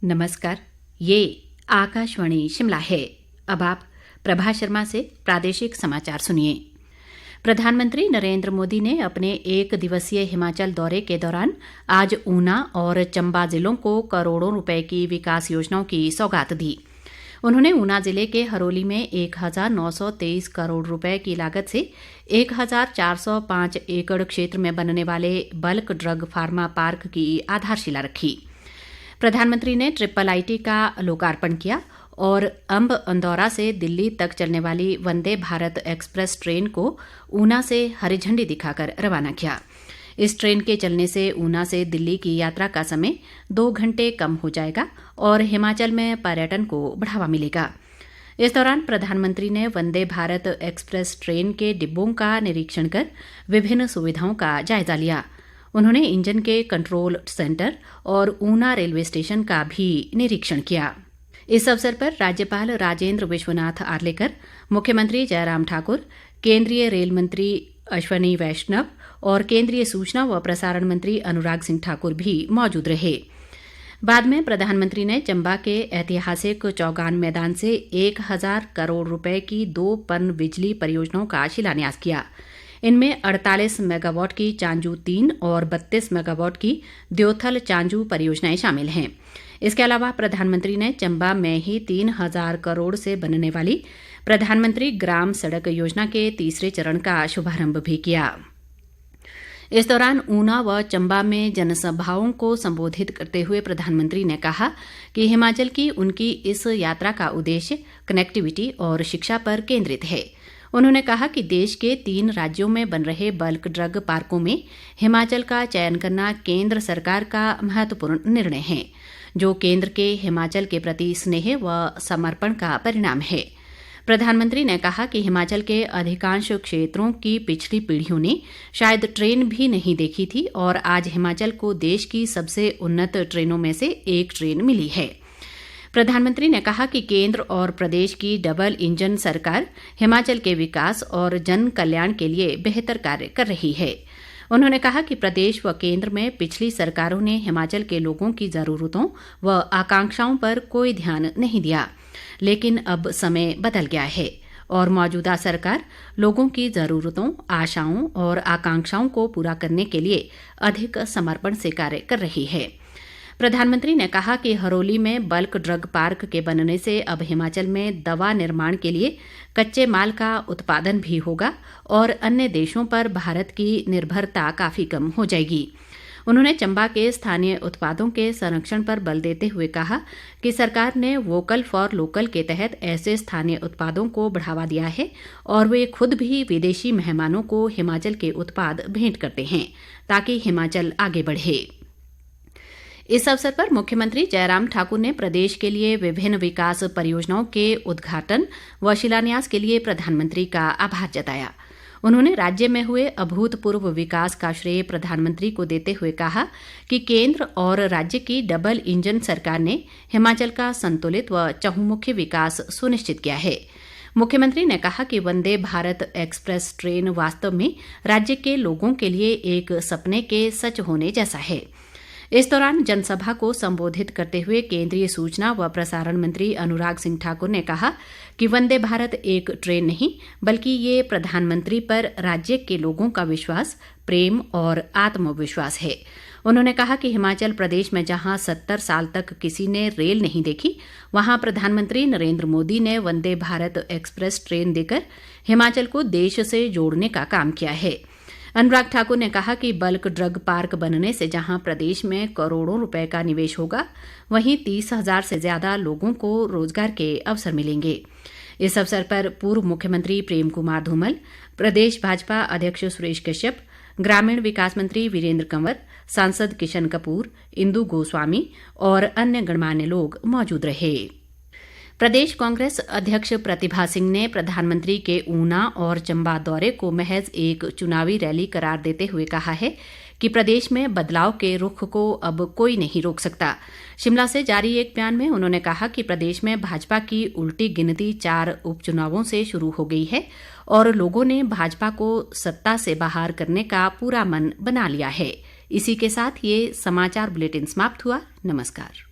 नमस्कार। ये आकाशवाणी शिमला है। अब आप प्रभा शर्मा से प्रादेशिक समाचार सुनिए। प्रधानमंत्री नरेंद्र मोदी ने अपने एक दिवसीय हिमाचल दौरे के दौरान आज ऊना और चंबा जिलों को करोड़ों रुपए की विकास योजनाओं की सौगात दी। उन्होंने ऊना जिले के हरोली में 1923 करोड़ रुपए की लागत से 1405 एकड़ क्षेत्र में बनने वाले बल्क ड्रग फार्मा पार्क की आधारशिला रखी। प्रधानमंत्री ने ट्रिपल आईटी का लोकार्पण किया और अंब अंदौरा से दिल्ली तक चलने वाली वंदे भारत एक्सप्रेस ट्रेन को ऊना से हरी झंडी दिखाकर रवाना किया। इस ट्रेन के चलने से ऊना से दिल्ली की यात्रा का समय 2 घंटे कम हो जाएगा और हिमाचल में पर्यटन को बढ़ावा मिलेगा। इस दौरान प्रधानमंत्री ने वंदे भारत एक्सप्रेस ट्रेन के डिब्बों का निरीक्षण कर विभिन्न सुविधाओं का जायजा लिया। उन्होंने इंजन के कंट्रोल सेंटर और ऊना रेलवे स्टेशन का भी निरीक्षण किया। इस अवसर पर राज्यपाल राजेंद्र विश्वनाथ आर्लेकर, मुख्यमंत्री जयराम ठाकुर, केंद्रीय रेल मंत्री अश्वनी वैष्णव और केंद्रीय सूचना व प्रसारण मंत्री अनुराग सिंह ठाकुर भी मौजूद रहे। बाद में प्रधानमंत्री ने चंबा के ऐतिहासिक चौगान मैदान से 1000 करोड़ रुपए की 2 पन बिजली परियोजनाओं का शिलान्यास किया। इनमें 48 मेगावाट की चांजू 3 और 32 मेगावाट की द्योथल चांजू परियोजनाएं शामिल हैं। इसके अलावा प्रधानमंत्री ने चंबा में ही 3000 करोड़ से बनने वाली प्रधानमंत्री ग्राम सड़क योजना के तीसरे चरण का शुभारंभ भी किया। इस दौरान ऊना व चंबा में जनसभाओं को संबोधित करते हुए प्रधानमंत्री ने कहा कि हिमाचल की उनकी इस यात्रा का उद्देश्य कनेक्टिविटी और शिक्षा पर केंद्रित है। उन्होंने कहा कि देश के 3 राज्यों में बन रहे बल्क ड्रग पार्कों में हिमाचल का चयन करना केंद्र सरकार का महत्वपूर्ण निर्णय है, जो केंद्र के हिमाचल के प्रति स्नेह व समर्पण का परिणाम है। प्रधानमंत्री ने कहा कि हिमाचल के अधिकांश क्षेत्रों की पिछली पीढ़ियों ने शायद ट्रेन भी नहीं देखी थी और आज हिमाचल को देश की सबसे उन्नत ट्रेनों में से एक ट्रेन मिली है। प्रधानमंत्री ने कहा कि केंद्र और प्रदेश की डबल इंजन सरकार हिमाचल के विकास और जन कल्याण के लिए बेहतर कार्य कर रही है। उन्होंने कहा कि प्रदेश व केंद्र में पिछली सरकारों ने हिमाचल के लोगों की ज़रूरतों व आकांक्षाओं पर कोई ध्यान नहीं दिया, लेकिन अब समय बदल गया है और मौजूदा सरकार लोगों की ज़रूरतों, आशाओं और आकांक्षाओं को पूरा करने के लिए अधिक समर्पण से कार्य कर रही है। प्रधानमंत्री ने कहा कि हरोली में बल्क ड्रग पार्क के बनने से अब हिमाचल में दवा निर्माण के लिए कच्चे माल का उत्पादन भी होगा और अन्य देशों पर भारत की निर्भरता काफ़ी कम हो जाएगी। उन्होंने चंबा के स्थानीय उत्पादों के संरक्षण पर बल देते हुए कहा कि सरकार ने वोकल फॉर लोकल के तहत ऐसे स्थानीय उत्पादों को बढ़ावा दिया है और वे खुद भी विदेशी मेहमानों को हिमाचल के उत्पाद भेंट करते हैं ताकि हिमाचल आगे बढ़े। इस अवसर पर मुख्यमंत्री जयराम ठाकुर ने प्रदेश के लिए विभिन्न विकास परियोजनाओं के उद्घाटन व शिलान्यास के लिए प्रधानमंत्री का आभार जताया। उन्होंने राज्य में हुए अभूतपूर्व विकास का श्रेय प्रधानमंत्री को देते हुए कहा कि केंद्र और राज्य की डबल इंजन सरकार ने हिमाचल का संतुलित व चहुमुखी विकास सुनिश्चित किया है। मुख्यमंत्री ने कहा कि वंदे भारत एक्सप्रेस ट्रेन वास्तव में राज्य के लोगों के लिए एक सपने के सच होने जैसा है। इस दौरान जनसभा को संबोधित करते हुए केंद्रीय सूचना व प्रसारण मंत्री अनुराग सिंह ठाकुर ने कहा कि वंदे भारत एक ट्रेन नहीं बल्कि ये प्रधानमंत्री पर राज्य के लोगों का विश्वास, प्रेम और आत्मविश्वास है। उन्होंने कहा कि हिमाचल प्रदेश में जहां 70 साल तक किसी ने रेल नहीं देखी, वहां प्रधानमंत्री नरेंद्र मोदी ने वंदे भारत एक्सप्रेस ट्रेन देकर हिमाचल को देश से जोड़ने का काम किया है। अनुराग ठाकुर ने कहा कि बल्क ड्रग पार्क बनने से जहां प्रदेश में करोड़ों रुपए का निवेश होगा, वहीं 30,000 से ज्यादा लोगों को रोजगार के अवसर मिलेंगे। इस अवसर पर पूर्व मुख्यमंत्री प्रेम कुमार धूमल, प्रदेश भाजपा अध्यक्ष सुरेश कश्यप, ग्रामीण विकास मंत्री वीरेंद्र कंवर, सांसद किशन कपूर, इंदु गोस्वामी और अन्य गणमान्य लोग मौजूद रहे। प्रदेश कांग्रेस अध्यक्ष प्रतिभा सिंह ने प्रधानमंत्री के ऊना और चंबा दौरे को महज एक चुनावी रैली करार देते हुए कहा है कि प्रदेश में बदलाव के रुख को अब कोई नहीं रोक सकता। शिमला से जारी एक बयान में उन्होंने कहा कि प्रदेश में भाजपा की उल्टी गिनती 4 उपचुनावों से शुरू हो गई है और लोगों ने भाजपा को सत्ता से बाहर करने का पूरा मन बना लिया है। इसी के साथ ये समाचार बुलेटिन समाप्त हुआ। नमस्कार।